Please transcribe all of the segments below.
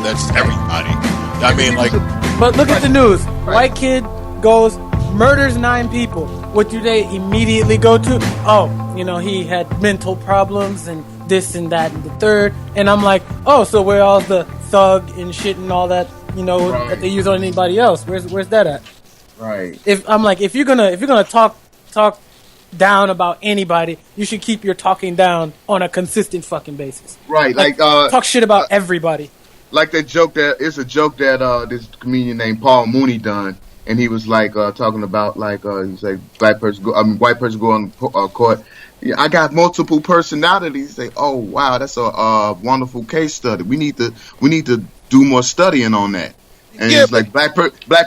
That's everybody. I mean, like, but look at the news. White kid goes, murders 9 people. What do they immediately go to? Oh, you know, he had mental problems and this and that and the third. And I'm like, oh, so where all the thug and shit and all that, you know, that they use on anybody else? Where's that at? Right. If you're gonna talk down about anybody, you should keep your talking down on a consistent fucking basis. Right. Like talk shit about everybody. Like that joke that it's a joke that this comedian named Paul Mooney done, and he was like talking about like he's like white person go on court. Yeah, I got multiple personalities. Say, oh wow, that's a wonderful case study. We need to do more studying on that. And it's like black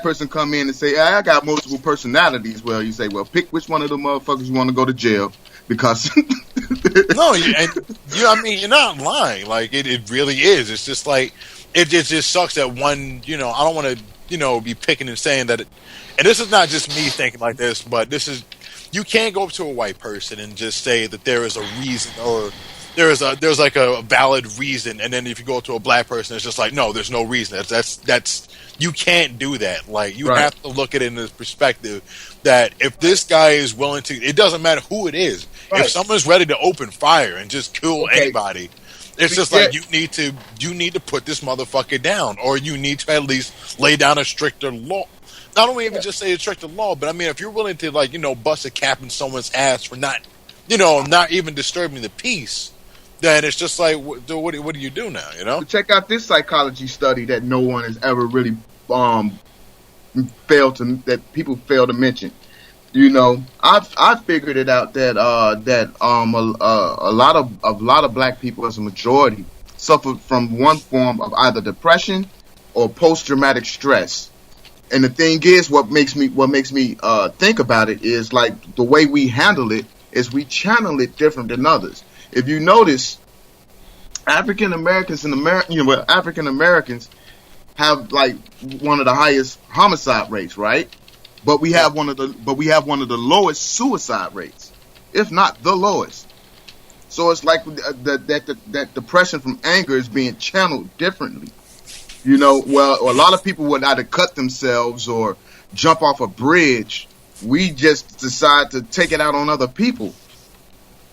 person come in and say, I got multiple personalities. Well, you say, well, pick which one of the motherfuckers you want to go to jail because. No, I mean, you're not lying. Like it really is. It's just like it just sucks that one. You know, I don't want to be picking and saying that. And this is not just me thinking like this, but this is you can't go up to a white person and just say that there is a reason or there's like a valid reason, and then if you go to a black person, it's just like no, there's no reason. That's you can't do that. Like you have to look at it in this perspective that if this guy is willing to, it doesn't matter who it is. Right. If someone's ready to open fire and just kill anybody, it's just like you need to put this motherfucker down, or you need to at least lay down a stricter law. Not only even just say a stricter law, but I mean if you're willing to bust a cap in someone's ass for not even disturbing the peace. Then it's just like, what do you do now? You know. Check out this psychology study that no one has ever really that people fail to mention. You know, I figured it out that a lot of black people as a majority suffer from one form of either depression or post traumatic stress. And the thing is, what makes me think about it is like the way we handle it is we channel it different than others. If you notice, African Americans African Americans have like one of the highest homicide rates, right? But we have one of the lowest suicide rates, if not the lowest. So it's like that depression from anger is being channeled differently. You know, well, a lot of people would either cut themselves or jump off a bridge. We just decide to take it out on other people.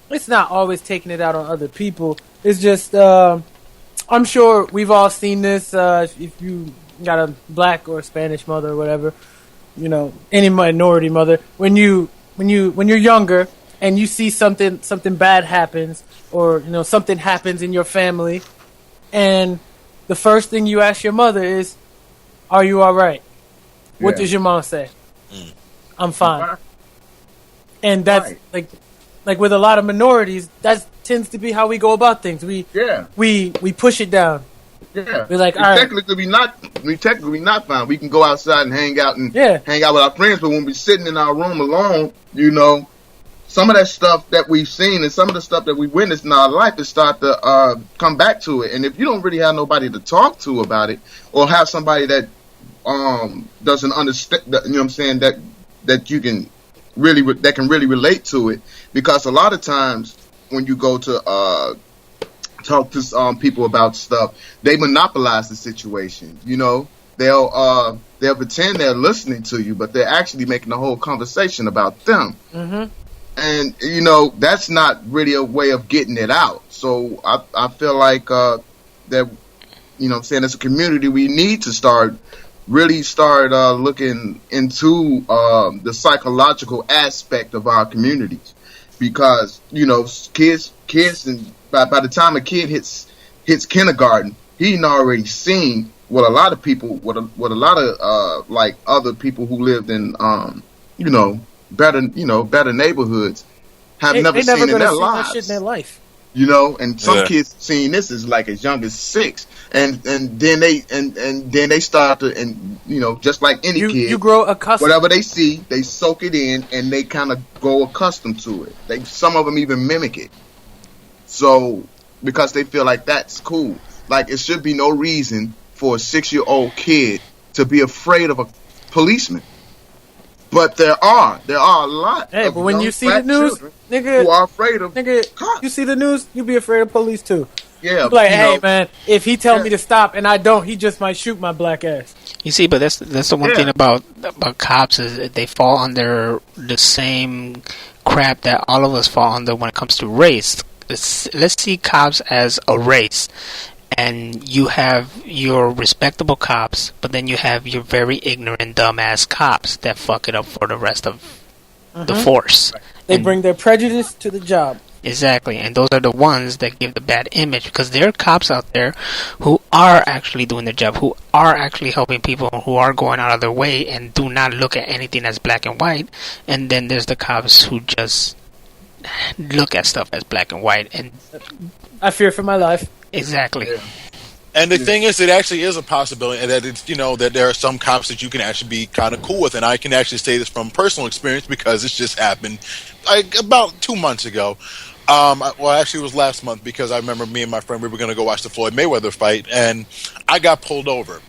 It's not always taking it out on other people. It's just, I'm sure we've all seen this. If you got a black or Spanish mother or whatever, you know, any minority mother, when you're younger and you see something bad happens, or you know something happens in your family, and the first thing you ask your mother is, "Are you all right?" What does your mom say? I'm fine. And that's like with a lot of minorities, that tends to be how we go about things. We push it down. Yeah, we're like, all right. Technically, we not fine. We can go outside and hang out with our friends, but when we're sitting in our room alone, you know, some of that stuff that we've seen and some of the stuff that we witnessed in our life is start to come back to it. And if you don't really have nobody to talk to about it, or have somebody that doesn't understand, you know what I'm saying, that you can really relate to it, because a lot of times when you go to talk to people about stuff, they monopolize the situation. You know, they'll pretend they're listening to you, but they're actually making the whole conversation about them. Mm-hmm. And you know, that's not really a way of getting it out. So I feel like that, you know what I'm saying, as a community, we need to start looking into the psychological aspect of our communities, because you know, kids and by the time a kid hits kindergarten, he's already seen what a lot of people, like other people who lived in better neighborhoods have never seen in their lives. That shit in their life. You know, and some kids seeing this is like as young as 6, and then they start to, and you know, just like any kid, you grow accustomed. Whatever they see, they soak it in, and they kind of grow accustomed to it. Some of them even mimic it. So because they feel like that's cool, like it should be no reason for a 6-year-old kid to be afraid of a policeman. But there are a lot. Hey, but when you see the news, nigga, who are afraid of cops. You see the news, you be afraid of police too. Yeah, like, hey man, if he tell me to stop and I don't, he just might shoot my black ass. You see, but that's the one thing about cops is that they fall under the same crap that all of us fall under when it comes to race. Let's see cops as a race. And you have your respectable cops, but then you have your very ignorant, dumbass cops that fuck it up for the rest of the force. They bring their prejudice to the job. Exactly, and those are the ones that give the bad image, because there are cops out there who are actually doing their job, who are actually helping people, who are going out of their way and do not look at anything as black and white. And then there's the cops who just look at stuff as black and white. And I fear for my life. Exactly. Yeah. And the thing is, it actually is a possibility, and that it's, that there are some cops that you can actually be kind of cool with, and I can actually say this from personal experience because it's just happened like about 2 months ago. Well, actually, it was last month because I remember me and my friend, we were going to go watch the Floyd Mayweather fight, and I got pulled over.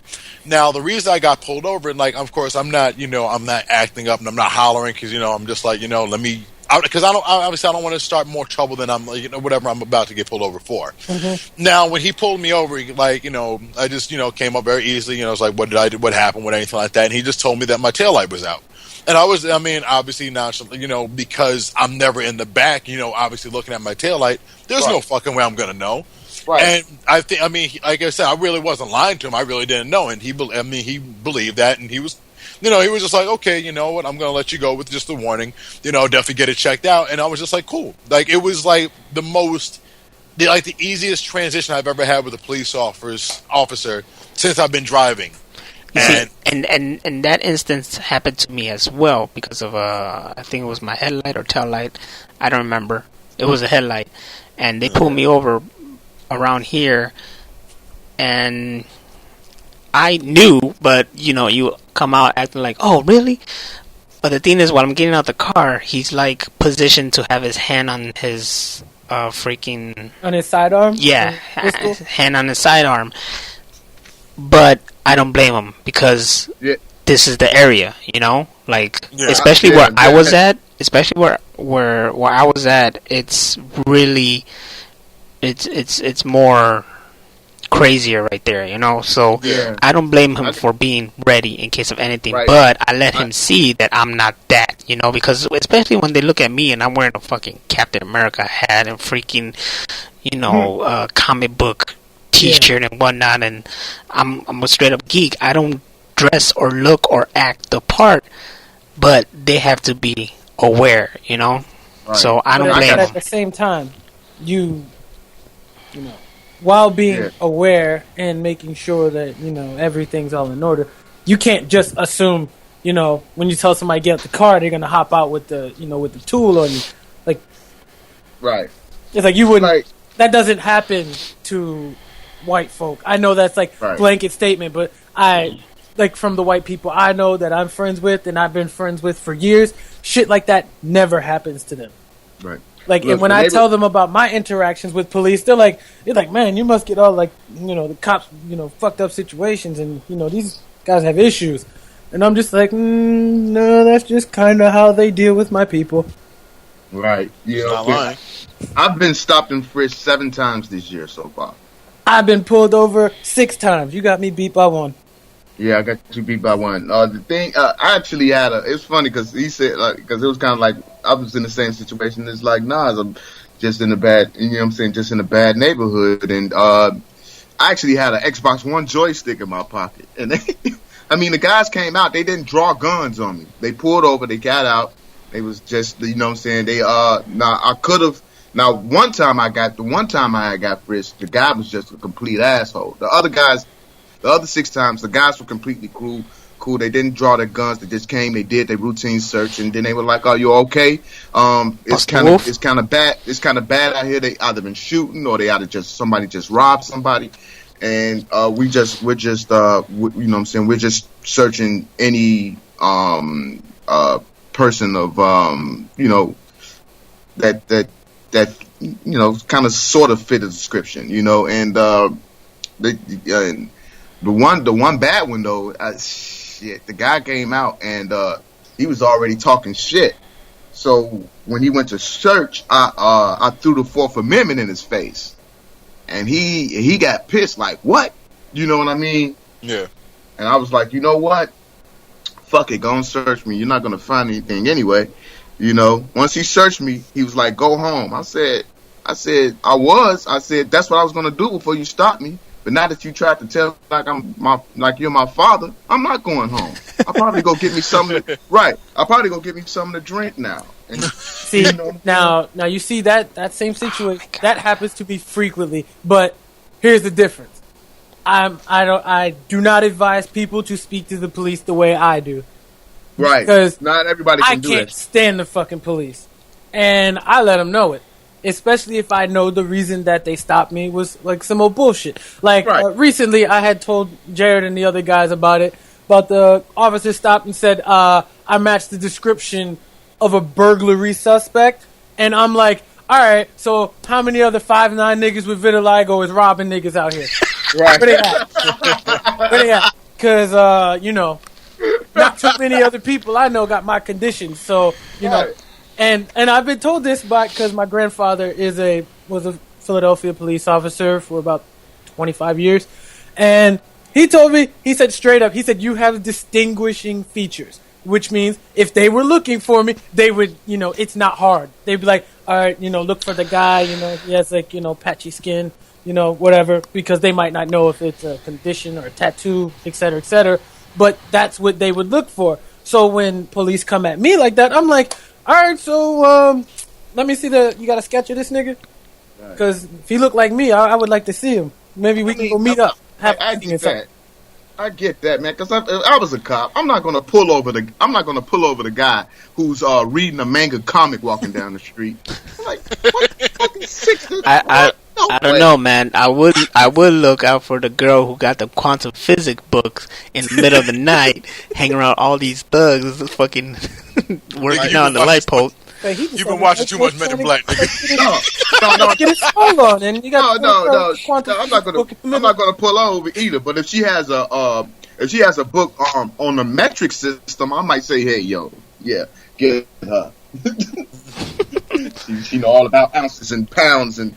Now, the reason I got pulled over, and of course, I'm not acting up and I'm not hollering because, I'm just like, let me, because I don't want to start more trouble than I'm, whatever I'm about to get pulled over for. Mm-hmm. Now, when he pulled me over, I just, came up very easily, I was like, what did I do? What happened? What, anything like that? And he just told me that my taillight was out. And obviously not, because I'm never in the back, obviously looking at my taillight, there's no fucking way I'm going to know. Right. And I think, like I said, I really wasn't lying to him. I really didn't know. And he believed that. And he was, he was just like, okay, you know what? I'm going to let you go with just a warning, definitely get it checked out. And I was just like, cool. Like, it was like the easiest transition I've ever had with a police officer since I've been driving. And that instance happened to me as well because of I think it was my headlight or tail light. I don't remember. It was a headlight, and they pulled me over around here, and I knew, but you come out acting like, oh really? But the thing is, while I'm getting out the car, he's like positioned to have his hand on his freaking on his sidearm. Yeah, hand on his sidearm. But I don't blame him because this is the area, especially where I was at. Especially where I was at, it's really it's more crazier right there, So I don't blame him for being ready in case of anything, but I let him see that I'm not that, because especially when they look at me and I'm wearing a fucking Captain America hat and freaking, comic book T-shirt and whatnot, and I'm a straight up geek. I don't dress or look or act the part, but they have to be aware, So I don't blame them. At the same time, while being aware and making sure that everything's all in order, you can't just assume when you tell somebody to get out the car, they're gonna hop out with the with the tool on you, like. Right. It's like you wouldn't. That doesn't happen to white folk. I know that's blanket statement, but I from the white people I know that I'm friends with and I've been friends with for years, shit like that never happens to them. Right. And when I tell them about my interactions with police, they're like, man, you must get all the cops, fucked up situations, and these guys have issues, and I'm just like, no, that's just kind of how they deal with my people. Right. Not lying. I've been stopped and frisked 7 times this year so far. I've been pulled over 6 times. You got me beat by 1. Yeah, I got you beat by 1. The thing, I actually had it's funny because he said, because it was kind of like, I was in the same situation. It's like, I'm just in a bad, just in a bad neighborhood. And, I actually had an Xbox One joystick in my pocket. And the guys came out, they didn't draw guns on me. They pulled over, they got out. They was just, they, I could have, now one time I got frisked, the guy was just a complete asshole. The other 6 times, the guys were completely cool. They didn't draw their guns. They just came. They did their routine search, and then they were like, "Are you okay? It's kind of bad. It's kind of bad out here. They either been shooting, or they either somebody just robbed somebody." And we're just we're just searching any person of that kind of sort of fit the description, and the one bad one though, the guy came out and he was already talking shit. So when he went to search, I threw the 4th Amendment in his face. And he got pissed, like, what? You know what I mean? Yeah. And I was like, you know what? Fuck it, go and search me. You're not going to find anything anyway. You know, once he searched me, he was like, go home. I said, that's what I was going to do before you stopped me. But now that you tried to tell like you're my father, I'm not going home. I'll probably go get me something. I'll probably go get me something to drink now. And, see, now you see that same situation that happens to me frequently. But here's the difference. I do not advise people to speak to the police the way I do. Right. Because not everybody can do it. I can't stand the fucking police, and I let them know it. Especially if I know the reason that they stopped me was like some old bullshit. Like recently, I had told Jared and the other guys about it. But the officer stopped and said, "I matched the description of a burglary suspect," and I'm like, "All right, so how many other 5'9" niggas with vitiligo is robbing niggas out here? Right? Where they at? Because not too many other people I know got my conditions. So know." And I've been told this because my grandfather was a Philadelphia police officer for about 25 years, and he told me, he said straight up, you have distinguishing features, which means if they were looking for me, they would, it's not hard. They'd be like, all right, look for the guy, he has like, patchy skin, whatever, because they might not know if it's a condition or a tattoo, et cetera, but that's what they would look for. So when police come at me like that, I'm like, all right, so let me see you got a sketch of this nigga? Because if he looked like me, I would like to see him. Maybe we can go meet up. I get that. I get that, man. Because if I was a cop, I'm not gonna pull over the guy who's reading a manga comic walking down the street. I'm like, what fucking sick? I don't know, man. I would look out for the girl who got the quantum physics books in the middle of the night, hanging around all these thugs, fucking working on the light post. You've been watching too much Men in Black, nigga. No. Get his phone on, and you got no. I'm not gonna pull over either. But if she has a book on the metric system, I might say, hey, yo, yeah, get her. she know all about ounces and pounds and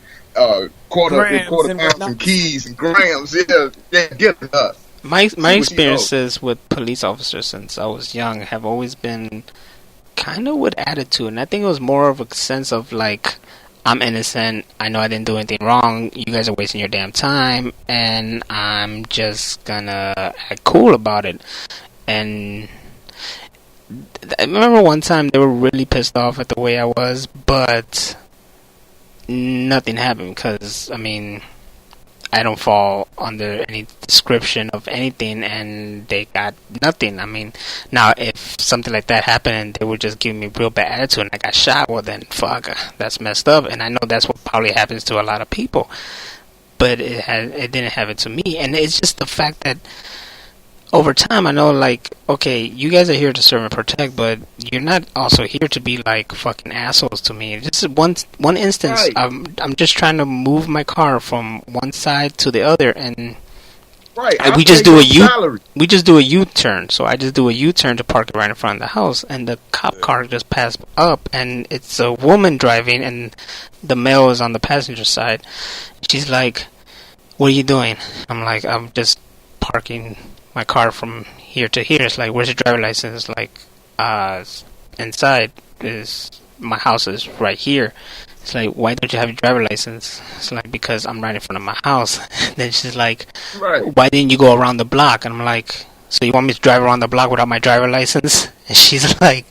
quarter pounds and keys and grams. Yeah, get her. My experiences with police officers since I was young have always been kind of with attitude, and I think it was more of a sense of like, I'm innocent, I know I didn't do anything wrong, you guys are wasting your damn time, and I'm just gonna act cool about it. And I remember one time they were really pissed off at the way I was, but nothing happened because, I mean, I don't fall under any description of anything, and they got nothing. I mean, now if something like that happened and they were just giving me real bad attitude and I got shot, well then fuck, that's messed up. And I know that's what probably happens to a lot of people, but it didn't happen to me. And it's just the fact that over time, I know, like, okay, you guys are here to serve and protect, but you're not also here to be like fucking assholes to me. This is one instance. Right. I'm just trying to move my car from one side to the other, and we just do a U-turn. So I just do a U-turn to park it right in front of the house, and the cop car just passed up, and it's a woman driving, and the male is on the passenger side. She's like, "What are you doing?" I'm like, "I'm just parking my car from here to here." It's like, "Where's your driver's license?" Like, inside is my house is right here. It's like, "Why don't you have your driver's license?" It's like, "Because I'm right in front of my house." Then she's like, "Why didn't you go around the block?" And I'm like, "So you want me to drive around the block without my driver's license?" And she's like,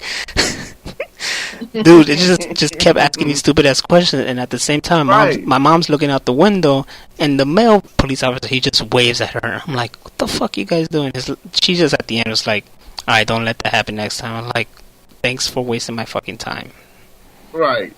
dude, it just kept asking me stupid ass questions, and at the same time, my mom's looking out the window, and the male police officer, he just waves at her. I'm like, "What the fuck you guys doing?" She just at the end was like, "All right, don't let that happen next time." I'm like, "Thanks for wasting my fucking time." Right,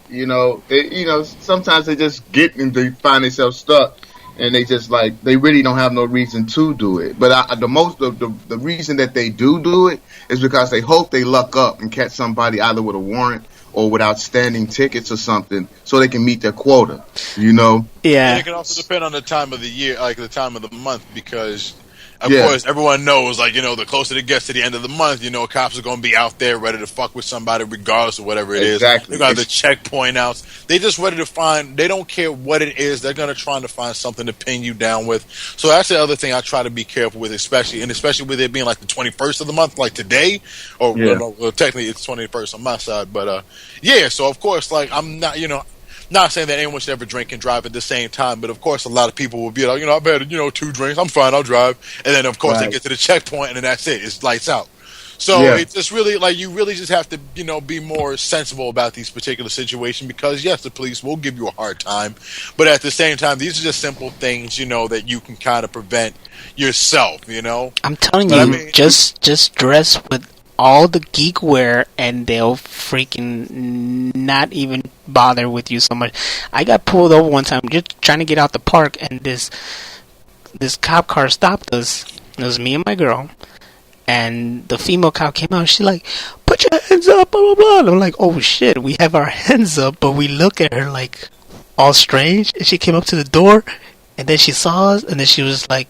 sometimes they just get and they find themselves stuck, and they just like they really don't have no reason to do it. But the reason that they do it is because they hope they luck up and catch somebody either with a warrant or with outstanding tickets or something, so they can meet their quota. Yeah. And it can also depend on the time of the year, like the time of the month, because Of course, everyone knows, like, the closer it gets to the end of the month, cops are going to be out there ready to fuck with somebody regardless of whatever it is. They got the checkpoint outs. They just ready to find, they don't care what it is. They're going to try to find something to pin you down with. So that's the other thing I try to be careful with, especially with it being like the 21st of the month, like today, or well, technically it's 21st on my side, but so of course, like, I'm not, not saying that anyone should ever drink and drive at the same time, but of course a lot of people will be like, I've had, 2 drinks, I'm fine, I'll drive. And then of course they get to the checkpoint and then that's it. It's lights out. So it's just really, like, you really just have to, be more sensible about these particular situations because, yes, the police will give you a hard time. But at the same time, these are just simple things, that you can kind of prevent yourself, I'm telling you, just dress with all the geek wear and they'll freaking not even bother with you so much. I got pulled over one time just trying to get out the park and this cop car stopped us. It was me and my girl. And the female cop came out. She's like, "Put your hands up, blah, blah, blah." And I'm like, "Oh, shit, we have our hands up." But we look at her like all strange. And she came up to the door. And then she saw us. And then she was like,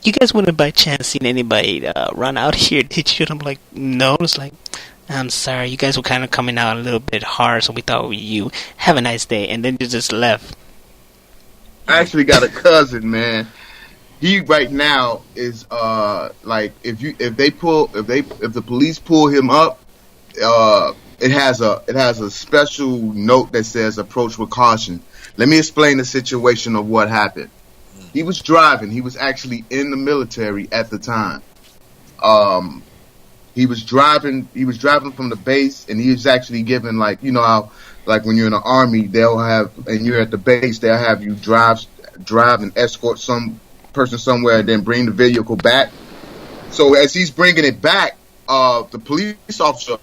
"You guys wouldn't by chance seen anybody run out here, did you?" And I'm like, "No." It's like, "I'm sorry. You guys were kind of coming out a little bit hard. So we thought it was you. Have a nice day." And then you just left. I actually got a cousin, man. He right now is like if the police pull him up, it has a special note that says approach with caution. Let me explain the situation of what happened. He was driving. He was actually in the military at the time. He was driving from the base, and he was actually given, like, how, like, when you're in the army, they'll have, and you're at the base, they'll have you drive and escort some person somewhere and then bring the vehicle back. So as he's bringing it back, the police officer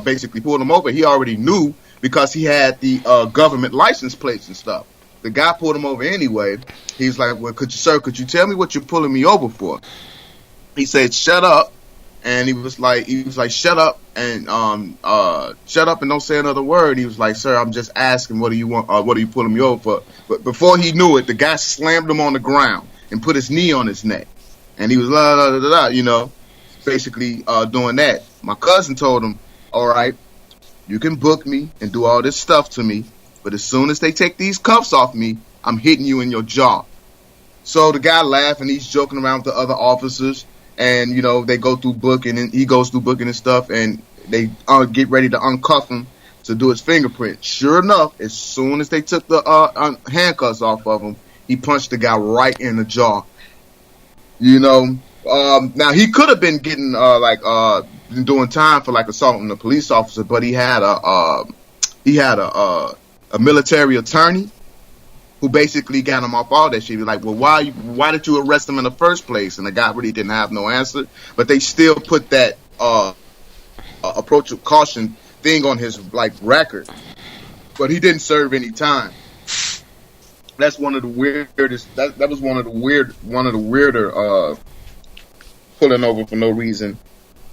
basically pulled him over. He already knew because he had the government license plates and stuff. The guy pulled him over anyway. He's like, "Well, could you tell me what you're pulling me over for?" He said, "Shut up." And he was like, "Shut up and shut up and don't say another word." He was like, "Sir, I'm just asking, what do you want? What are you pulling me over for?" But before he knew it, the guy slammed him on the ground and put his knee on his neck. And he was basically doing that. My cousin told him, "All right, you can book me and do all this stuff to me, but as soon as they take these cuffs off me, I'm hitting you in your jaw." So the guy laughed and he's joking around with the other officers. And, they go through booking and he goes through booking and stuff. And they get ready to uncuff him to do his fingerprint. Sure enough, as soon as they took the handcuffs off of him, he punched the guy right in the jaw. Now he could have been getting doing time for like assaulting a police officer, but he had a military attorney who basically got him off all that shit. He was like, "Well, why did you arrest him in the first place?" And the guy really didn't have no answer, but they still put that approach of caution thing on his record, but he didn't serve any time. That's one of the weirdest. That was one of the weirder pulling over for no reason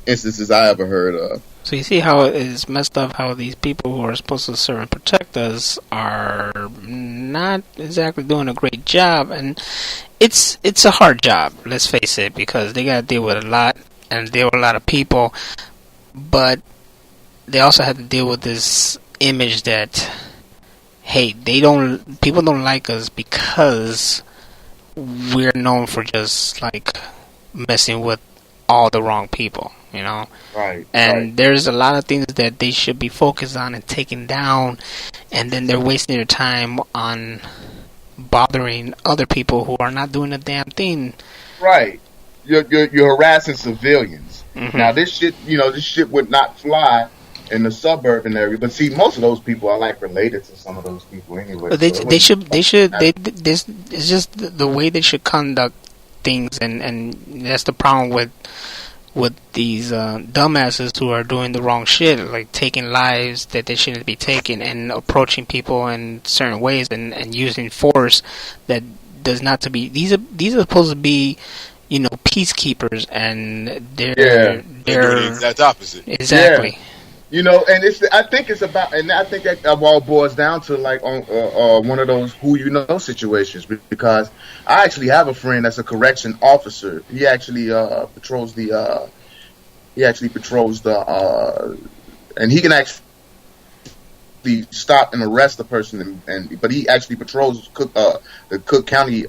instances I ever heard of. So you see how it is messed up how these people who are supposed to serve and protect us are not exactly doing a great job, and it's a hard job, let's face it, because they gotta deal with a lot and deal with a lot of people, but they also have to deal with this image that, hey, people don't like us because we're known for just like messing with all the wrong people, Right. And there's a lot of things that they should be focused on and taking down, and then they're wasting their time on bothering other people who are not doing a damn thing. Right. You're harassing civilians. Mm-hmm. Now this shit would not fly in the suburban area, but see, most of those people are related to some of those people anyway. But it's just the way they should conduct things, and that's the problem with these dumbasses who are doing the wrong shit, like taking lives that they shouldn't be taking, and approaching people in certain ways, and using force that does not to be. These are supposed to be, peacekeepers, and they're doing the exact opposite. Exactly. You know, and I think it's about, and I think that all boils down to like on one of those who you know situations. Because I actually have a friend that's a correction officer. He actually patrols the and he can actually stop and arrest a person, but he actually patrols the Cook County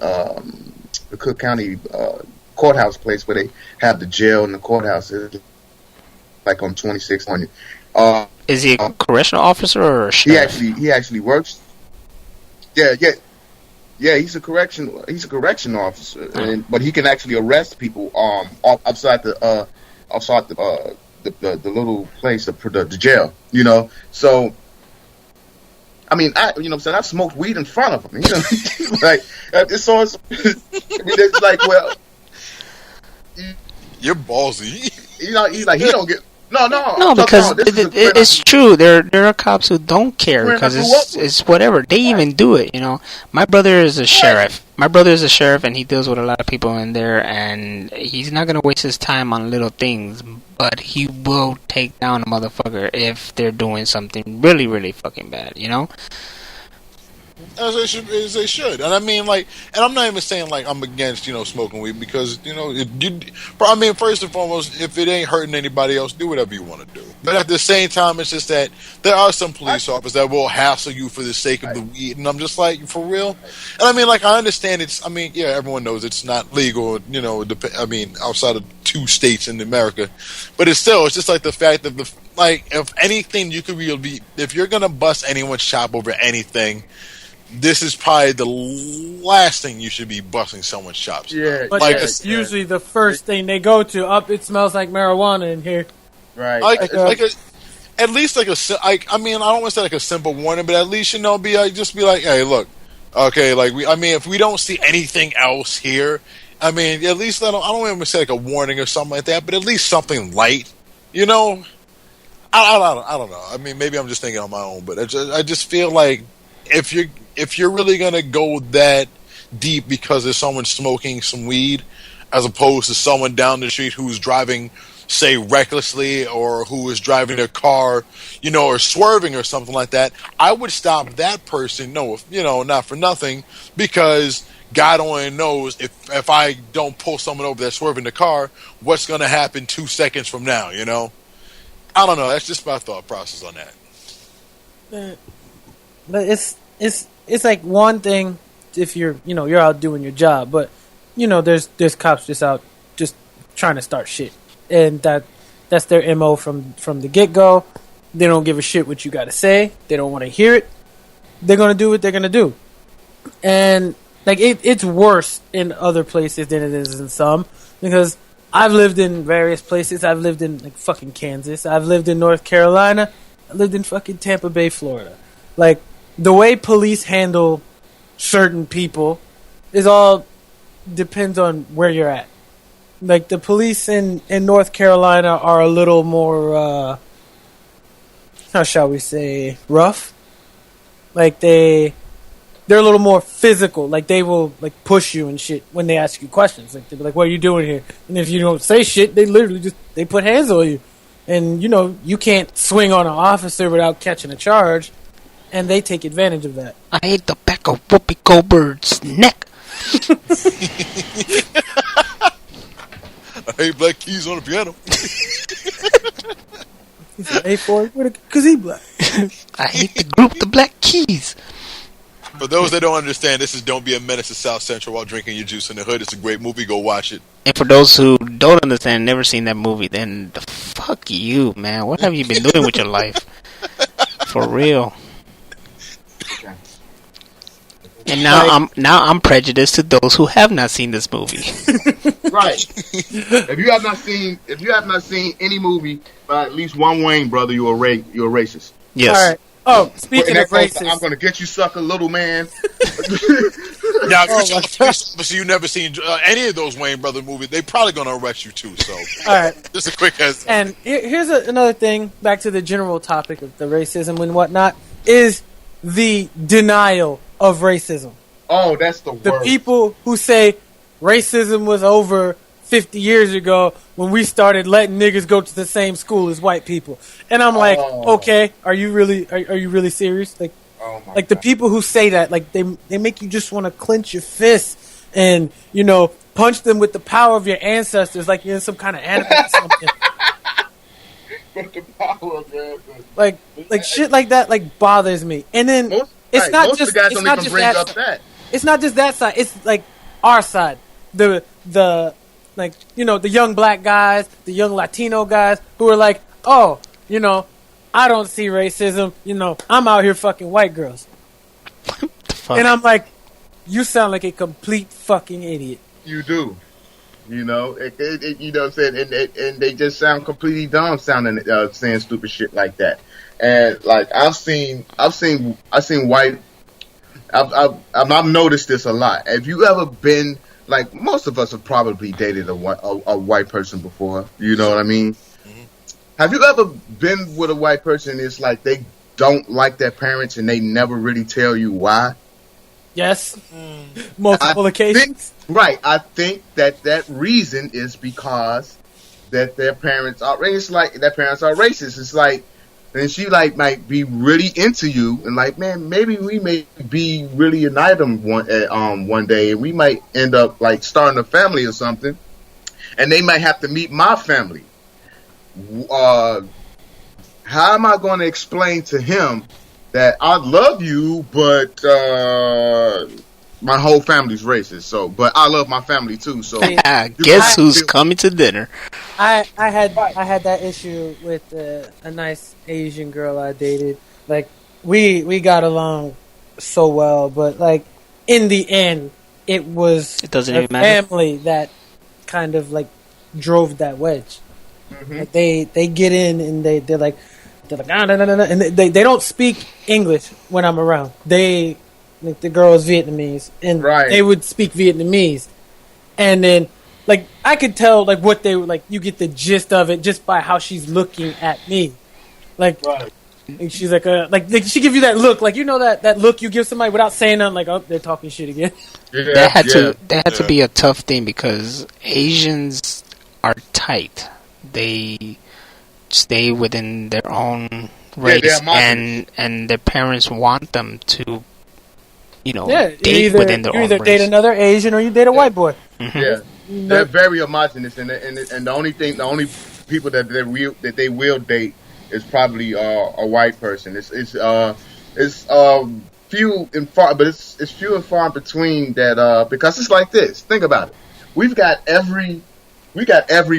courthouse place where they have the jail and the courthouse, like on 2600. Is he a correctional officer or a sheriff? He actually works. Yeah. He's a correction officer, but he can actually arrest people outside the little place, the jail. You know, so. I mean, I smoked weed in front of him. You know, like it's all. I mean, it's like, well, you're ballsy. You know, he's like, he don't get. No, because it's true. There are cops who don't care because it's whatever. They even do it. You know, my brother is a sheriff. And he deals with a lot of people in there, and he's not gonna waste his time on little things. But he will take down a motherfucker if they're doing something really, really fucking bad. You know. As they should, and I mean, like, and I'm not even saying like I'm against smoking weed, because I mean, first and foremost, if it ain't hurting anybody else, do whatever you want to do. But at the same time, it's just that there are some police officers that will hassle you for the sake of the weed, and I'm just like, for real. And I mean, like, I understand everyone knows it's not legal, I mean, outside of 2 states in America, but it's just like the fact that if anything, you could really if you're gonna bust anyone's shop over anything, this is probably the last thing you should be busting someone's chops. Yeah, but it's usually the first thing they go to. It smells like marijuana in here. Right. At least I mean, I don't want to say like a simple warning, but at least just be like, hey, look, okay, like if we don't see anything else here, I mean, at least I don't want to say like a warning or something like that, but at least something light, I don't know. I mean, maybe I'm just thinking on my own, but I just feel like if you're really gonna go that deep because there's someone smoking some weed, as opposed to someone down the street who's driving, say, recklessly, or who is driving a car, or swerving or something like that, I would stop that person. No, not for nothing, because God only knows if I don't pull someone over that's swerving the car, what's gonna happen 2 seconds from now. I don't know. That's just my thought process on that. But it's like one thing if you're out doing your job, but there's cops just out just trying to start shit, and that's their MO from the get go. They don't give a shit what you got to say. They don't want to hear it. They're gonna do what they're gonna do, and like it's worse in other places than it is in some, because I've lived in various places. I've lived in like fucking Kansas. I've lived in North Carolina. I lived in fucking Tampa Bay, Florida. Like, the way police handle certain people is all depends on where you're at. Like, the police in North Carolina are a little more, how shall we say, rough. Like, they're a little more physical. Like, they will, like, push you and shit when they ask you questions. Like, they'll be like, what are you doing here? And if you don't say shit, they literally they put hands on you. And, you can't swing on an officer without catching a charge. And they take advantage of that. I ate the back of Whoopi Goldberg's neck. I hate black keys on the piano. He said, A4, because he black. I hate the group, the Black Keys. For those that don't understand, this is Don't Be a Menace to South Central While Drinking Your Juice in the Hood. It's a great movie. Go watch it. And for those who don't understand, never seen that movie, then fuck you, man. What have you been doing with your life? For real. And now I'm prejudiced to those who have not seen this movie. Right. If you have not seen any movie by at least one Wayne brother, you're a racist. Yes. All right. Oh, speaking of racist, I'm gonna get you, sucker, little man. Now, so you never seen any of those Wayne brother movies, they probably gonna arrest you too. So, all right. Just a quick heads. And here's another thing. Back to the general topic of the racism and whatnot is the denial of racism. Oh, that's the worst. The people who say racism was over 50 years ago when we started letting niggas go to the same school as white people. And I'm like, okay, are you really serious? Like, like the people who say that, like they make you just want to clench your fists and, you know, punch them with the power of your ancestors like you're in some kind of anime or something. With the power of your ancestors. Like shit like that like bothers me. And then it's not just that. It's not just that side. It's like our side. The like, you know, the young black guys, the young Latino guys who are like, oh, you know, I don't see racism. You know, I'm out here fucking white girls. And I'm like, you sound like a complete fucking idiot. You do. You know, you know what I'm saying? And they just sound completely dumb sounding, saying stupid shit like that. And like, I've seen white, I've noticed this a lot. Have you ever been, like, most of us have probably dated a white person before. You know what I mean? Have you ever been with a white person and it's like they don't like their parents and they never really tell you why? Yes. Multiple occasions. I think that reason is because that their parents are racist. It's like, and she like might be really into you and like, man, maybe we may be really an item one day and we might end up like starting a family or something, and they might have to meet my family. How am I going to explain to him that I love you, but my whole family's racist? So, but I love my family too. So, guess who's coming to dinner? I had that issue with a nice Asian girl I dated. Like we got along so well, but like in the end, it doesn't even matter. Family that kind of like drove that wedge. Mm-hmm. Like they get in and they're like no, and they don't speak English when I'm around. They like the girl is Vietnamese and they would speak Vietnamese, and then like I could tell like what they like. You get the gist of it just by how she's looking at me, like. And she's like she give you that look, like, you know, that look you give somebody without saying nothing, like, oh, they're talking shit again. That had to be a tough thing because Asians are tight. They stay within their own race, and their parents want them to, you know, date within their own race. You either date another Asian or you date a white boy. Mm-hmm. Yeah, they're very homogenous, and the only people that they will date is probably a white person. It's few and far, but it's few and far in between that because it's like this. Think about it. We got every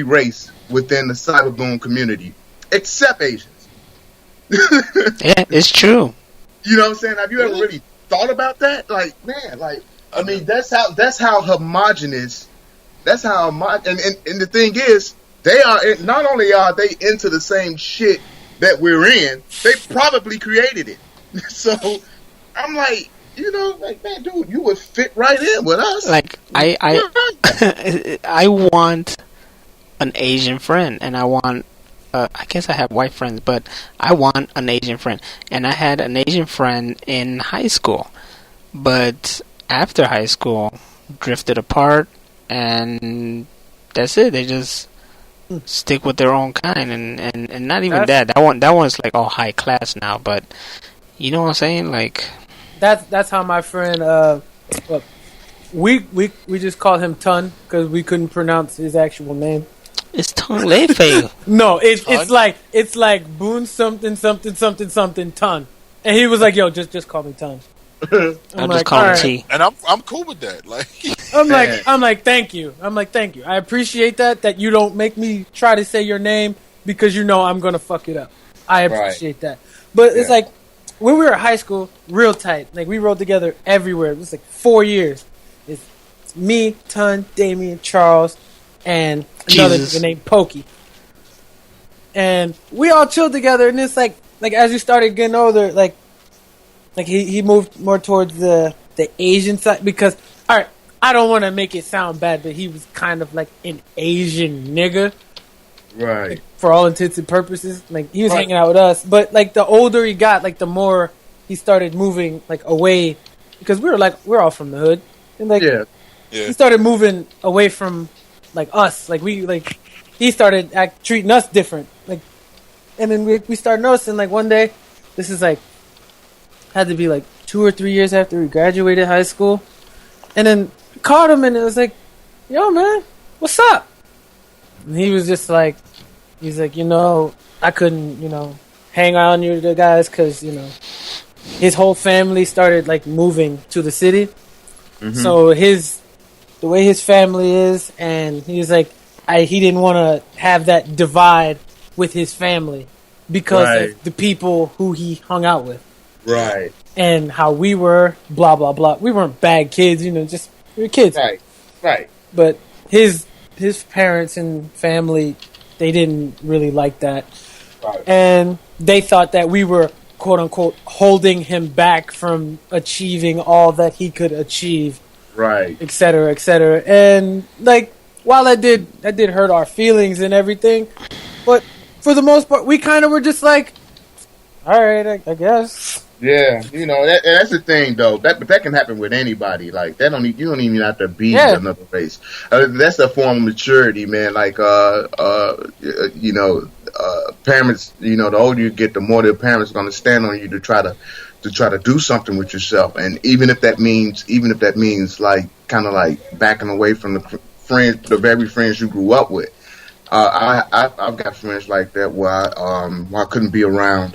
race within the cyberboom community except Asians. Yeah, it's true. You know what I'm saying? Have you ever really thought about that? Like, man, like, I mean, that's how homogenous. That's how and the thing is, they are not only are they into the same shit that we're in, they probably created it. So I'm like, you know, like, man, dude, you would fit right in with us. Like, I want an Asian friend, and I want, I guess I have white friends, but I want an Asian friend. And I had an Asian friend in high school, but after high school, drifted apart, and that's it. They just stick with their own kind, and not even that one's like all high class now, but you know what I'm saying? Like that's how my friend we just called him Tun because we couldn't pronounce his actual name. It's Tun Leifei. No, it's like Boone something Tun, and he was like, yo, just call me Tun. I'll just call him T. And I'm cool with that. Like I'm like, thank you. I appreciate that you don't make me try to say your name because you know I'm gonna fuck it up. I appreciate that. But it's like when we were in high school, real tight. Like we rode together everywhere. It was like 4 years. It's me, Tun, Damien, Charles, and another nigga named Pokey. And we all chilled together, and it's like as we started getting older, like he moved more towards the Asian side because, all right, I don't want to make it sound bad, but he was kind of like an Asian nigga, right? Like, for all intents and purposes, like he was hanging out with us. But like the older he got, like the more he started moving like away because we're all from the hood, and like he started moving away from like us, like he started treating us different, like, and then we started noticing, like, one day, this is like had to be like 2 or 3 years after we graduated high school, and then called him and it was like, yo man, what's up? And he was just like, he's like, I couldn't, hang out on you the guys because, his whole family started like moving to the city. Mm-hmm. So the way his family is, and he was like, he didn't want to have that divide with his family because of the people who he hung out with. Right. And how we were, blah, blah, blah. We weren't bad kids, just, we were kids. Right. But his parents and family, they didn't really like that. Right. And they thought that we were, quote unquote, holding him back from achieving all that he could achieve. Right. Et cetera, et cetera. And, like, while that did hurt our feelings and everything, but for the most part, we kind of were just like, all right, I guess. Yeah, that's the thing though. That can happen with anybody. Like you don't even have to be another race. That's a form of maturity, man. Like parents. The older you get, the more the parents are going to stand on you to try to do something with yourself. And even if that means like kind of like backing away from the very friends you grew up with. I've got friends like that where I couldn't be around.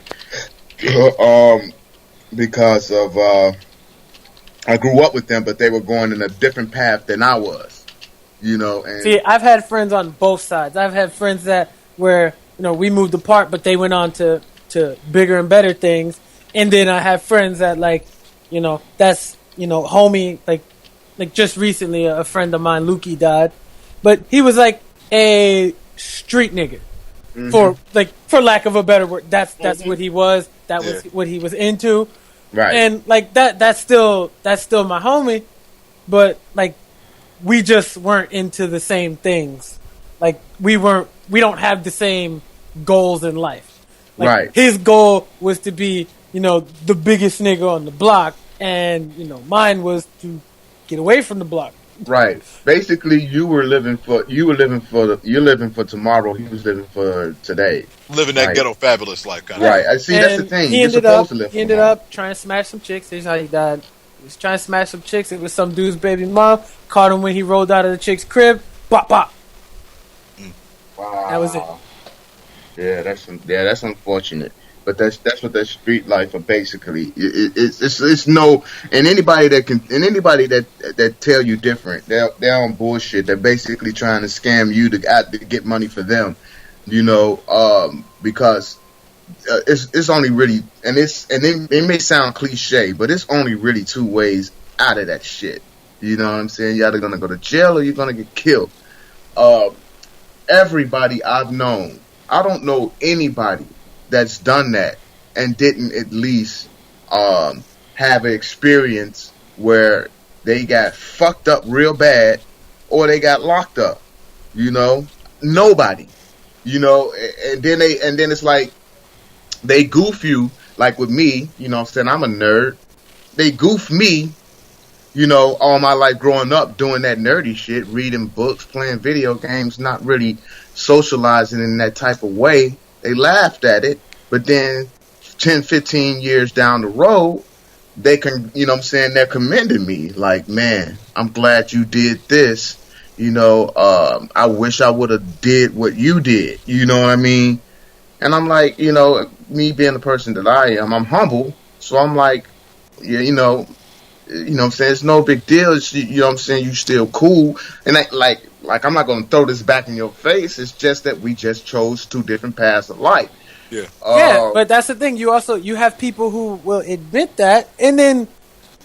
Because of I grew up with them, but they were going in a different path than I was, And see, I've had friends on both sides. I've had friends that where we moved apart, but they went on to bigger and better things. And then I have friends that that's homie, like just recently a friend of mine, Lukey, died, but he was like a street nigga. Mm-hmm. For lack of a better word, that's what he was. That was what he was into, right? And like that's still my homie, but like we just weren't into the same things. Like we don't have the same goals in life. Like, right. His goal was to be the biggest nigga on the block, and mine was to get away from the block. Right. Basically, you're living for tomorrow. He was living for today. Living that ghetto fabulous life, kind of. Right. I see. And that's the thing. He ended up trying to smash some chicks. Here's how he died. He was trying to smash some chicks. It was some dude's baby mom. Caught him when he rolled out of the chick's crib. Bop bop. Wow. That was it. Yeah, that's unfortunate. But that's what that street life are basically. It's no, and anybody that tell you different, they're on bullshit. They're basically trying to scam you to get money for them, because it's only really, and it may sound cliche, but it's only really two ways out of that shit. You know what I'm saying? You're either gonna go to jail or you're gonna get killed. Everybody I've known, I don't know anybody that's done that and didn't at least have an experience where they got fucked up real bad or they got locked up. Nobody. And then it's like they goof you, like with me, I'm saying I'm a nerd. They goof me, all my life growing up doing that nerdy shit, reading books, playing video games, not really socializing in that type of way. They laughed at it, but then 10, 15 years down the road, they can, they're commending me. Like, man, I'm glad you did this. I wish I would have did what you did. You know what I mean? And I'm like, me being the person that I am, I'm humble. So I'm like, yeah, what I'm saying? It's no big deal. What I'm saying? You still cool. And like I'm not going to throw this back in your face. It's just that we just chose two different paths of life. Yeah. Yeah, but that's the thing. You have people who will admit that, and then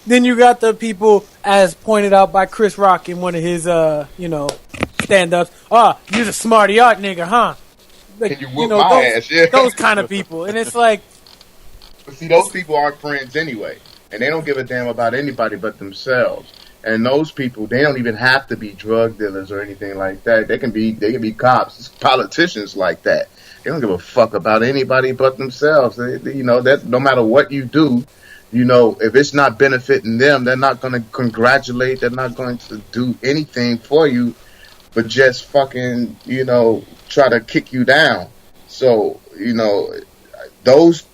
you got the people, as pointed out by Chris Rock in one of his stand-ups. Oh, you're the smarty art nigga, huh? Like, you whoop my ass, yeah. Those kind of people, and it's like. But see, those people aren't friends anyway, and they don't give a damn about anybody but themselves. And those people, they don't even have to be drug dealers or anything like that. They can be cops, politicians like that. They don't give a fuck about anybody but themselves. That no matter what you do, if it's not benefiting them, they're not going to congratulate. They're not going to do anything for you but just fucking, try to kick you down. So, those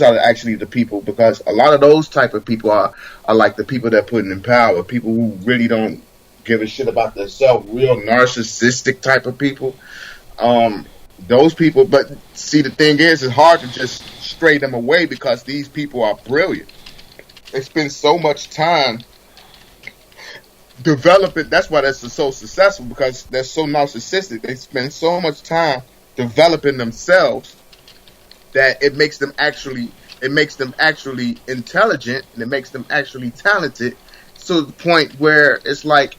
are actually the people, because a lot of those type of people are like the people that put in power, people who really don't give a shit about themselves, real narcissistic type of people. Those people, but see, the thing is, it's hard to just stray them away because these people are brilliant. They spend so much time developing. That's why they're so successful, because they're so narcissistic. They spend so much time developing themselves that it makes them actually intelligent, and it makes them actually talented, to the point where it's like,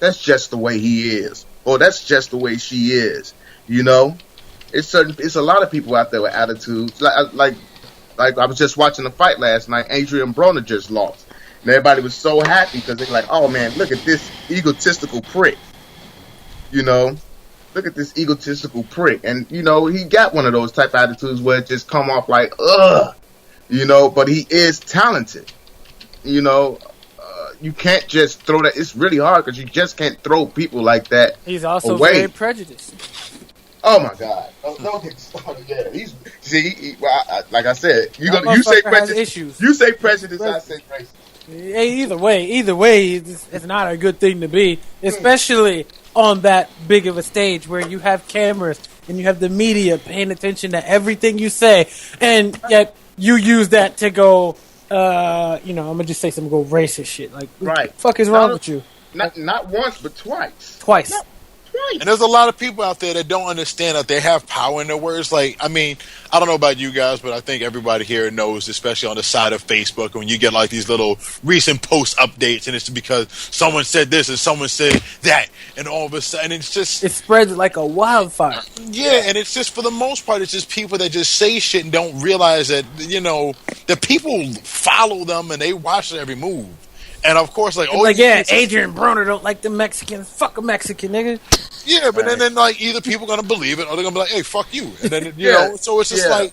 that's just the way he is, or that's just the way she is. It's a lot of people out there with attitudes. Like I was just watching a fight last night. Adrian Broner just lost, and everybody was so happy because they're like, "Oh man, look at this egotistical prick." Look at this egotistical prick, and he got one of those type of attitudes where it just come off like, ugh, But he is talented. You can't just throw that. It's really hard because you just can't throw people like that. He's also away. very prejudiced. Oh my God! Don't get started there. Like I said, you say prejudice. You say prejudice. I say racist. Either way, it's not a good thing to be, especially on that big of a stage where you have cameras and you have the media paying attention to everything you say, and yet you use that to go, I'm gonna just say some racist shit. Like, right? What the fuck is wrong with you? Not once, but twice. Twice. And there's a lot of people out there that don't understand that they have power in their words. Like, I don't know about you guys, but I think everybody here knows, especially on the side of Facebook, when you get like these little recent post updates, and it's because someone said this and someone said that, and all of a sudden it spreads like a wildfire. Yeah, and it's just, for the most part, it's just people that just say shit and don't realize that, the people follow them and they watch their every move. And of course, Adrian Broner don't like the Mexicans. Fuck a Mexican, nigga. Yeah, but then either people are gonna believe it or they're gonna be like, "Hey, fuck you," and then so it's just like,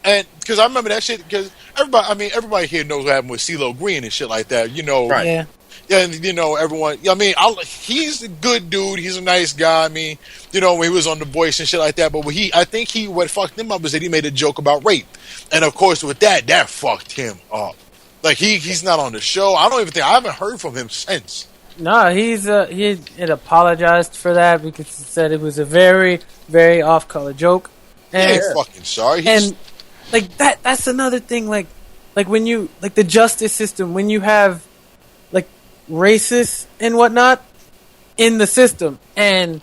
and because I remember that shit, because everybody here knows what happened with CeeLo Green and shit like that, right? Yeah, and everyone. He's a good dude. He's a nice guy. When he was on The Voice and shit like that, but what fucked him up was that he made a joke about rape, and of course with that fucked him up. Like he's not on the show. I haven't heard from him since. No, he had apologized for that because he said it was a very, very off-color joke. And, he's fucking sorry. And that's another thing. Like when you the justice system, when you have racists and whatnot in the system, and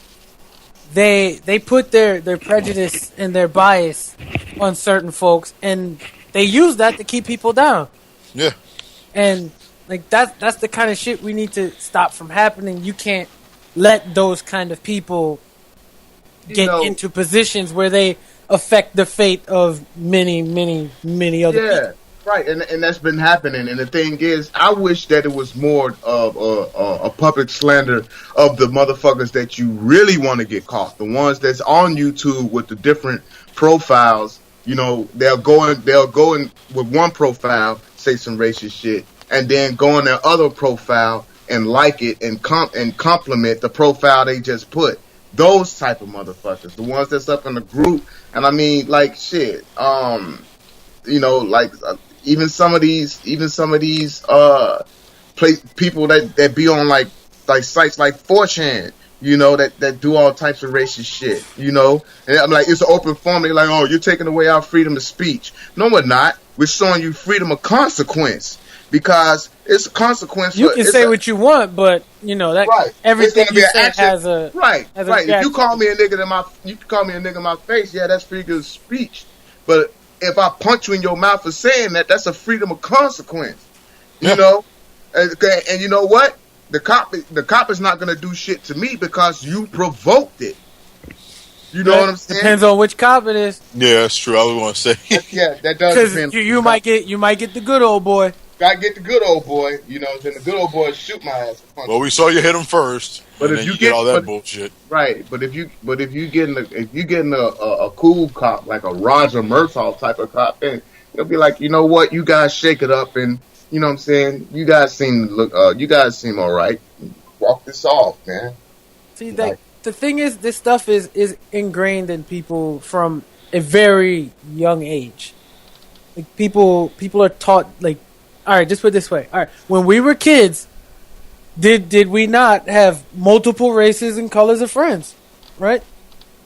they put their prejudice and their bias on certain folks, and they use that to keep people down. Yeah. And that's the kind of shit we need to stop from happening. You can't let those kind of people get into positions where they affect the fate of many, many, many other people. Yeah, right. And that's been happening. And the thing is, I wish that it was more of a public slander of the motherfuckers that you really want to get caught. The ones that's on YouTube with the different profiles. They'll go in with one profile, say some racist shit, and then go on their other profile and like it and compliment the profile they just put. Those type of motherfuckers, the ones that's up in the group, and shit. Even some of these people that be on like sites like 4chan. That do all types of racist shit, and I'm like, it's an open forum. They're like, oh, you're taking away our freedom of speech. No, we're not. We're showing you freedom of consequence, because it's a consequence. You can say what you want, but that everything you say has a right. If you call me a nigga in my face, yeah, that's freedom of speech. But if I punch you in your mouth for saying that, that's a freedom of consequence. And you know what? The cop is not going to do shit to me because you provoked it. You know what I'm saying? Depends on which cop it is. Yeah, that's true. I was going to say. That does depend. You might get the good old boy. I get the good old boy. Then the good old boy shoot my ass. Well, we saw you hit him first, but if you get all that bullshit, right? But if you getting a cool cop like a Roger Murtaugh type of cop, then they'll be like, you know what, you guys shake it up and. You know what I'm saying? You guys seem all right. Walk this off, man. See, like, the thing is, this stuff is ingrained in people from a very young age. Like, people are taught, like, all right, just put it this way. All right, when we were kids, did we not have multiple races and colors of friends, right?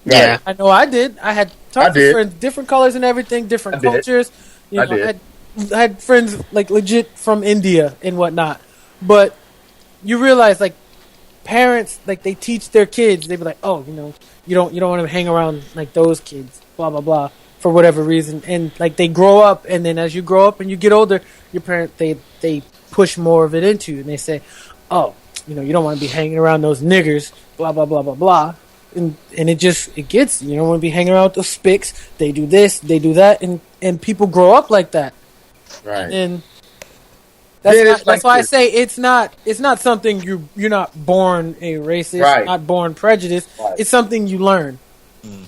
Yeah. I know I did. I had tons of friends, different colors and everything, different cultures. You know, I had friends, like, legit from India and whatnot. But you realize, like, parents, like, they teach their kids, they be like, oh, you know, you don't want to hang around like those kids, blah blah blah, for whatever reason, and like they grow up, and then as you grow up and you get older, your parent they push more of it into you, and they say, oh, you know, you don't want to be hanging around those niggers, blah blah blah blah blah, and it gets, you don't want to be hanging around with those spics. They do this, they do that, and people grow up like that, right? And that's why I say it's not something you're not born a racist, right. Not born prejudiced. Right. It's something you learn.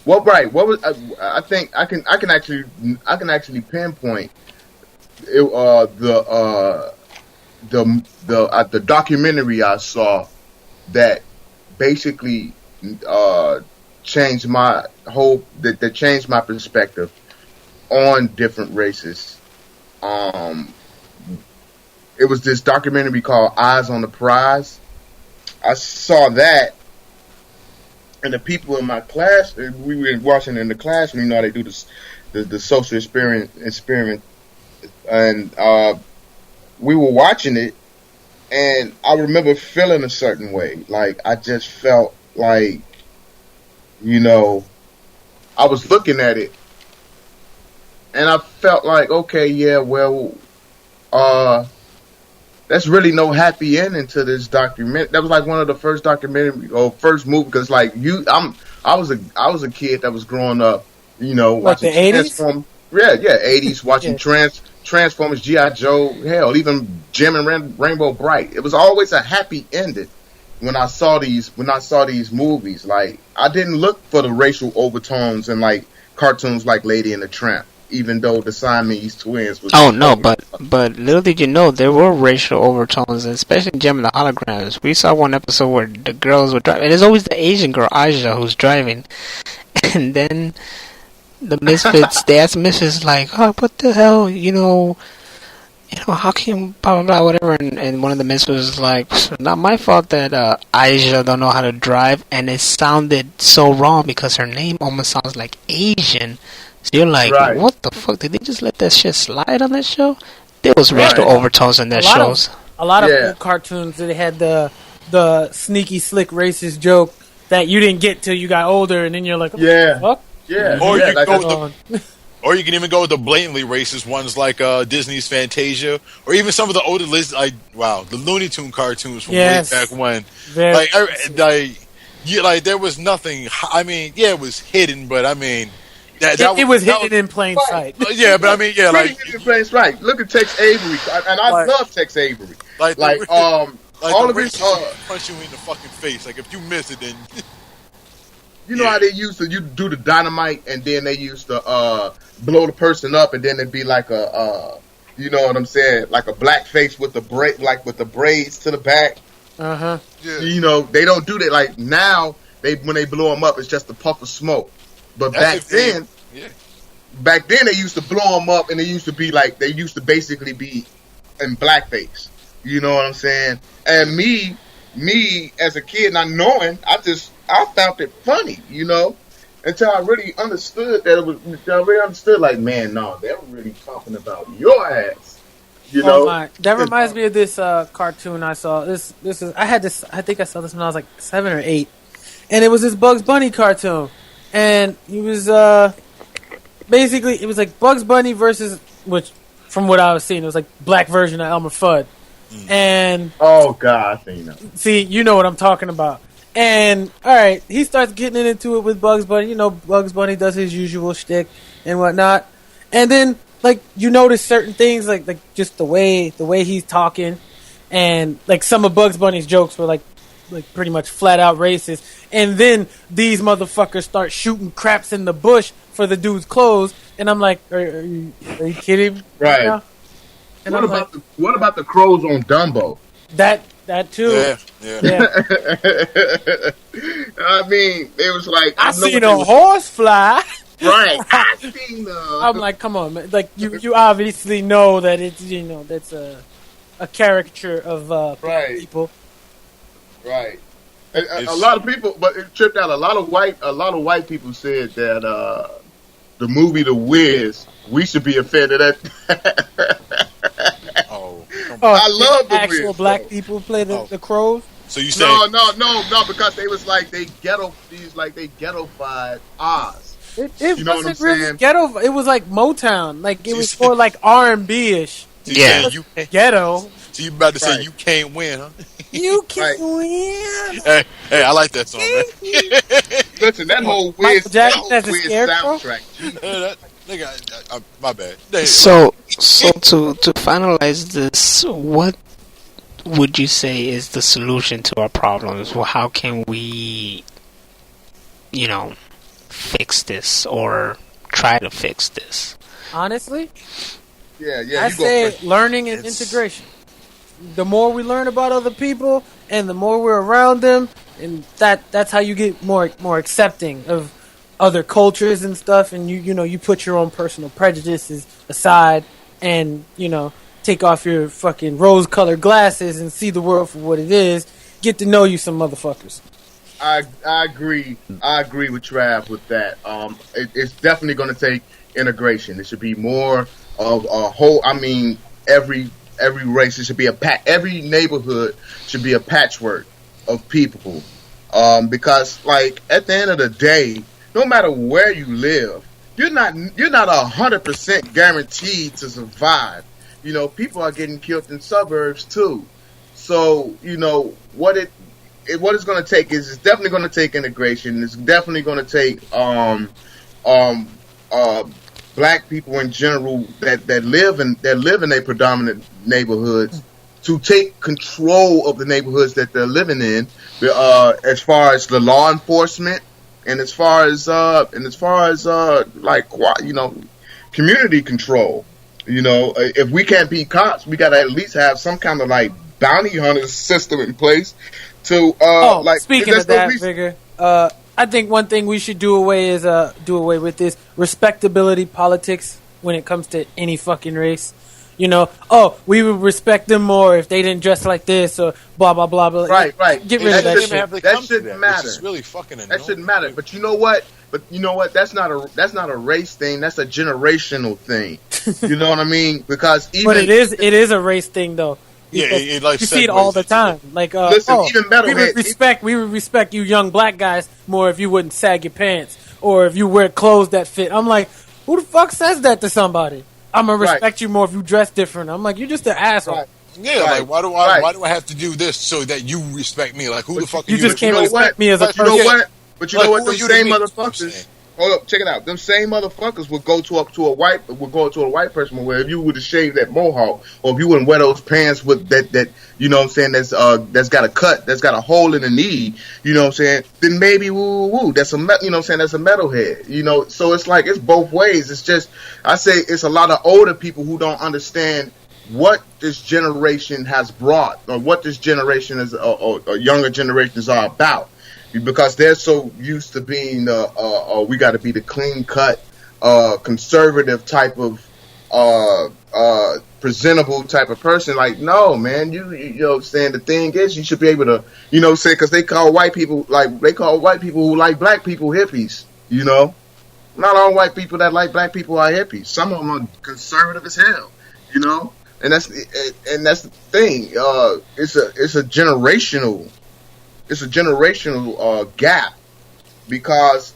Well, right. What was I think I can actually pinpoint the documentary I saw that basically changed my that changed my perspective on different races. It was this documentary called Eyes on the Prize. I saw that, and the people in my class, we were watching in the classroom. You know how they do this, the social experiment, and we were watching it, and I remember feeling a certain way. Like, I just felt like, you know, I was looking at it, and I felt like, okay, yeah, well, that's really no happy ending to this document. That was like one of the first documentary or first movie, because like I was a kid that was growing up, you know, like watching the 80s? Yeah, 80s, watching Transformers, G.I. Joe, hell, even Jim and Rainbow Bright. It was always a happy ending when I saw these movies. Like, I didn't look for the racial overtones in like cartoons like Lady and the Tramp, even though the Siamese twins was... Oh, no, but little did you know, there were racial overtones, especially in Gem and the Holograms. We saw one episode where the girls were driving, and it's always the Asian girl, Aisha, who's driving. And then the Misfits, they asked Misfits, like, oh, what the hell, you know, how can blah, blah, blah, whatever. And one of the Misfits was like, not my fault that Aisha don't know how to drive. And it sounded so wrong because her name almost sounds like Asian. So you're like, right. What the fuck? Did they just let that shit slide on that show? There was racial overtones in their shows. A lot of old cartoons, they had the sneaky, slick, racist joke that you didn't get till you got older, and then you're like, what the fuck? Yeah. Or you can even go with the blatantly racist ones like Disney's Fantasia, or even some of the older the Looney Tune cartoons from way back when. There was nothing. I mean, it was hidden, but I mean. It was hidden in plain sight. Yeah, but I mean, hidden in plain sight. Look at Tex Avery, and I love Tex Avery. All of his punch you in the fucking face. Like, if you miss it, then you know how they used to do the dynamite, and then they used to blow the person up, and then it'd be like you know what I'm saying, like a black face with the braids to the back. Yeah. You know, they don't do that. Like now, when they blow them up, it's just a puff of smoke. But back then they used to blow them up, and they used to basically be in blackface. You know what I'm saying? And me as a kid, not knowing, I found it funny, you know, until I really understood like, man, no, they were really talking about your ass. You know, that reminds me of this cartoon I saw. I think I saw this when I was like 7 or 8, and it was this Bugs Bunny cartoon. And he was basically, it was like Bugs Bunny versus, which from what I was seeing, it was like black version of Elmer Fudd. And oh god, I think see, you know what I'm talking about. And all right, he starts getting into it with Bugs Bunny. You know, Bugs Bunny does his usual shtick and whatnot. And then like you notice certain things, like just the way he's talking, and like some of Bugs Bunny's jokes were like pretty much flat out racist. And then these motherfuckers start shooting craps in the bush for the dude's clothes, and I'm like, are you kidding? Right. And what about the crows on Dumbo? That That too. Yeah. I mean, it was like I seen a horse fly. Right. I seen. I'm like, come on, man. Like you obviously know that it's that's a caricature of right. people. Right. A lot of people, but it tripped out. A lot of white people said that the movie The Wiz, we should be offended at. I love The Wiz. Actual black people play the crows. So you say no, because they was like they ghettofied Oz. It you know wasn't really ghetto. It was like Motown. Like it was more like R&B ish. Yeah, ghetto. So you about to say you can't win, huh? You can't win. Hey, I like that song, man. Listen, that whole Wiz soundtrack. Nigga, my bad. So to finalize this, what would you say is the solution to our problems? Well, how can we, fix this or try to fix this? Honestly, I say learning and integration. The more we learn about other people and the more we're around them, and that's how you get more accepting of other cultures and stuff, and you put your own personal prejudices aside and take off your fucking rose-colored glasses and see the world for what it is. Get to know you some motherfuckers. I agree with Trav with that. It's definitely going to take integration. It should be more of a whole. I mean, every race, it should be every neighborhood should be a patchwork of people. Because like at the end of the day, no matter where you live, you're not 100% guaranteed to survive. People are getting killed in suburbs too. So what it's going to take is it's definitely going to take integration. It's definitely going to take black people in general that live in their predominant neighborhoods to take control of the neighborhoods that they're living in, as far as the law enforcement and as far as community control. If we can't be cops, we got to at least have some kind of like bounty hunter system in place to speaking of that, figure. I think one thing we should do away with is respectability politics when it comes to any fucking race. We would respect them more if they didn't dress like this or blah blah blah blah. Right. Get rid of that shit. That shouldn't matter. It's really fucking annoying. That shouldn't matter. But you know what? That's not a race thing. That's a generational thing. You know what I mean? Because but it is a race thing though. Yeah, you see it all the time. Like, listen, even metalheads. We would respect you young black guys more if you wouldn't sag your pants or if you wear clothes that fit. I'm like, who the fuck says that to somebody? I'm gonna respect you more if you dress different. I'm like, you're just an asshole. Right. Yeah, like why do I have to do this so that you respect me? Like, who the fuck are you? You just can't respect me as a person. You know what? But you know what? Them same motherfuckers. Hold up, check it out. Them same motherfuckers would go to a white person where if you would have shaved that mohawk, or if you wouldn't wear those pants with that you know what I'm saying, that's got a cut, that's got a hole in the knee, you know what I'm saying, then maybe that's a that's a metalhead, So it's like it's both ways. It's just I say it's a lot of older people who don't understand what this generation has brought or what this generation is or younger generations are about. Because they're so used to being we got to be the clean cut, conservative type of presentable type of person. Like, no, man, you know what I'm saying? The thing is, you should be able to, say, because they call white people who like black people hippies. Not all white people that like black people are hippies. Some of them are conservative as hell. And that's the thing. It's a generational. It's a generational gap, because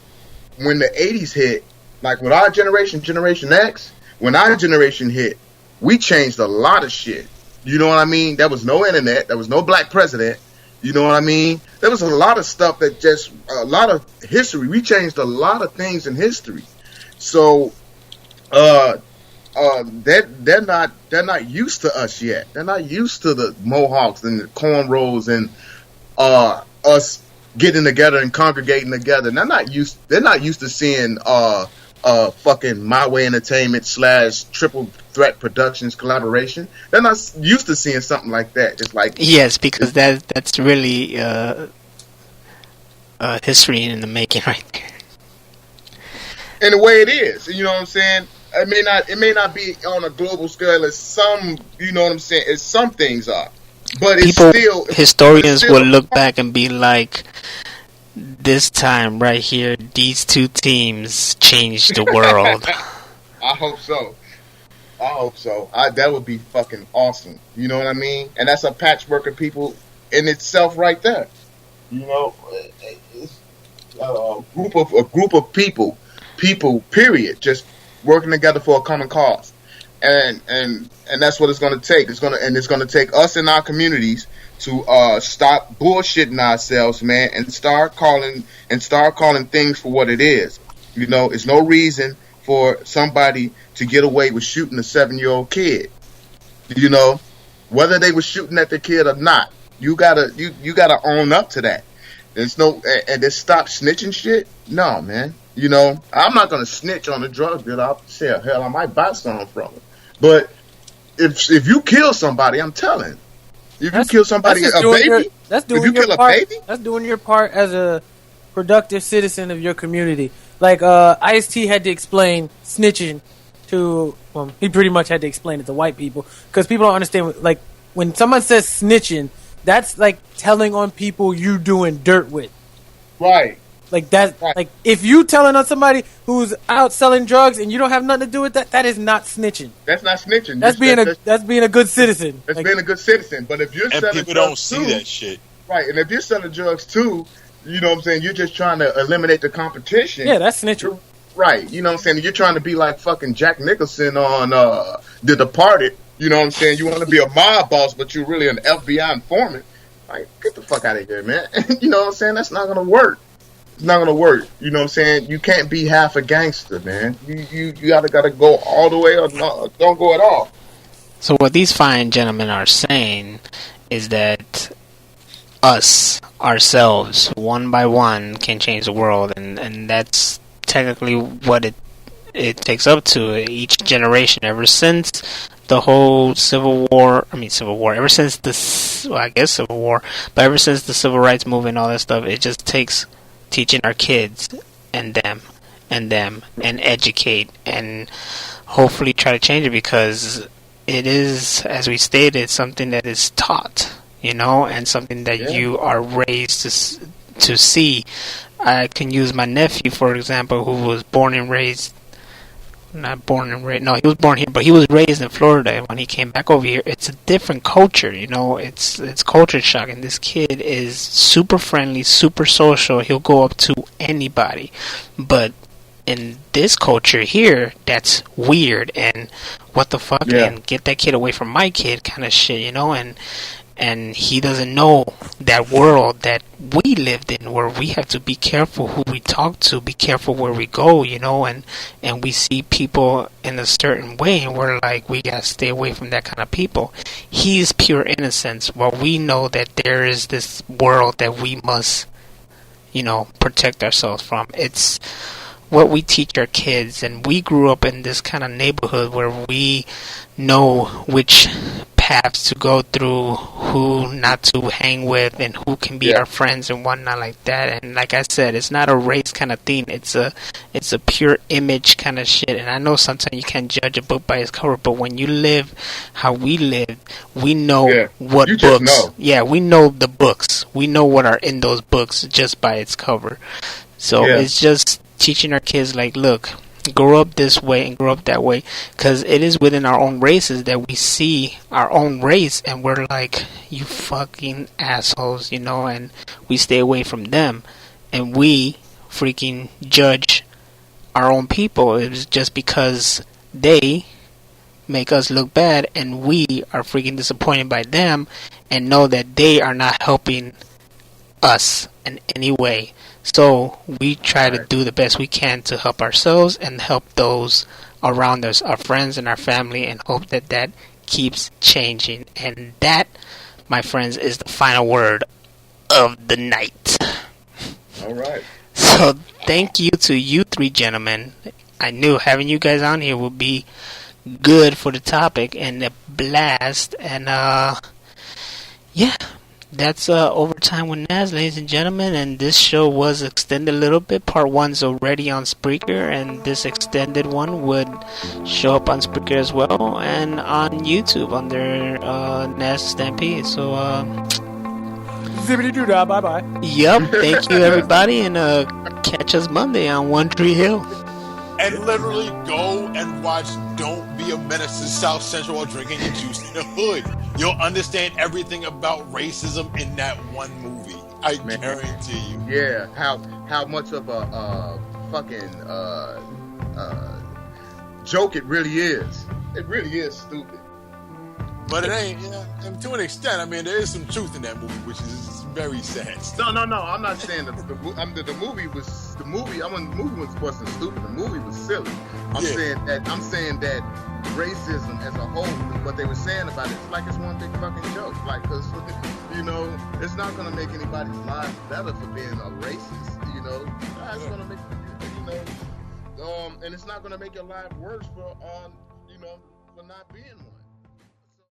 when the 80s hit, like with our generation, Generation X, when our generation hit, we changed a lot of shit. You know what I mean? There was no internet. There was no black president. You know what I mean? There was a lot of stuff a lot of history. We changed a lot of things in history. So they're not used to us yet. They're not used to the mohawks and the cornrows and us getting together and congregating together. And they're not used to seeing fucking My Way Entertainment / Triple Threat Productions collaboration. They're not used to seeing something like that. It's like, yes, because that's really history in the making right there. And the way it is, you know what I'm saying? It may not be on a global scale as some, you know what I'm saying, as some things are. But historians will look back and be like, this time right here, these two teams changed the world. I hope so. That would be fucking awesome. You know what I mean? And that's a patchwork of people in itself right there. You know, it's a group of people, period, just working together for a common cause. And that's what it's going to take. It's going to take us in our communities to stop bullshitting ourselves, man, and start calling things for what it is. You know, it's no reason for somebody to get away with shooting a 7-year-old kid. You know, whether they were shooting at the kid or not, you gotta own up to that. There's no and just stop snitching shit. No, man. You know, I'm not gonna snitch on the drug dealer. I'll say, hell, I might buy something from him. But if you kill somebody, I'm telling. If you kill somebody, a baby, that's doing your part as a productive citizen of your community. Like Ice-T had to explain snitching to, well, he pretty much had to explain it to white people because people don't understand. Like when someone says snitching, that's like telling on people you doing dirt with. Right. Like that. Right. Like if you telling on somebody who's out selling drugs and you don't have nothing to do with that, that is not snitching. That's not snitching. That's being a good citizen. That's being a good citizen. But if you're selling people drugs don't see that shit. Right. And if you're selling drugs too, you know what I'm saying, you're just trying to eliminate the competition. Yeah, that's snitching. Right. You know what I'm saying? You're trying to be like fucking Jack Nicholson on The Departed. You know what I'm saying? You want to be a mob boss, but you're really an FBI informant. Like, get the fuck out of here, man. You know what I'm saying? That's not going to work. It's not going to work. You know what I'm saying? You can't be half a gangster, man. You gotta go all the way or not, don't go at all. So what these fine gentlemen are saying is that us, ourselves, one by one, can change the world, and that's technically what it takes up to each generation ever since the whole Civil War, ever since Civil War, but ever since the Civil Rights Movement and all that stuff, it just takes teaching our kids and them and educate and hopefully try to change it, because it is, as we stated, something that is taught, you know, and something that you are raised to see. I can use my nephew, for example, who was he was born here, but he was raised in Florida. When he came back over here, it's a different culture, you know, it's culture shock, and this kid is super friendly, super social, he'll go up to anybody, but in this culture here, that's weird, and what the fuck, and get that kid away from my kid kind of shit, you know, and he doesn't know that world that we lived in, where we have to be careful who we talk to, be careful where we go, you know, and we see people in a certain way, and we're like, we gotta stay away from that kind of people. He's pure innocence, while we know that there is this world that we must, you know, protect ourselves from. It's what we teach our kids, and we grew up in this kind of neighborhood where we know which paths to go through, who not to hang with, and who can be our friends and whatnot like that. And like I said, it's not a race kind of thing. It's a pure image kind of shit. And I know sometimes you can't judge a book by its cover, but when you live how we live, we know what books. Yeah, we know the books. We know what are in those books just by its cover. So it's just teaching our kids, like, look, grow up this way and grow up that way, because it is within our own races that we see our own race and we're like, you fucking assholes, you know, and we stay away from them, and we freaking judge our own people. It's just because they make us look bad, and we are freaking disappointed by them and know that they are not helping us in any way. So we try to do the best we can to help ourselves and help those around us, our friends and our family, and hope that that keeps changing. And that, my friends, is the final word of the night. All right. So thank you to you three gentlemen. I knew having you guys on here would be good for the topic and a blast. And yeah, that's Overtime with Naz, ladies and gentlemen. And this show was extended a little bit. Part 1's already on Spreaker, and this extended one would show up on Spreaker as well and on YouTube under Naz Stampede. So zippity doo dah, bye bye. Yep, thank you everybody, and catch us Monday on One Tree Hill. And literally go and watch Don't Be a Menace to South Central while drinking your juice in the hood. You'll understand everything about racism in that one movie. I guarantee you. Yeah, how much of a fucking joke it really is. It really is stupid. But it ain't, and to an extent, I mean, there is some truth in that movie, which is very sad. No. I'm not saying that the movie wasn't stupid. The movie was silly. I'm saying that racism as a whole, what they were saying about it's like it's one big fucking joke. Like, cause it's not gonna make anybody's lives better for being a racist. It's gonna make and it's not gonna make your life worse for for not being one.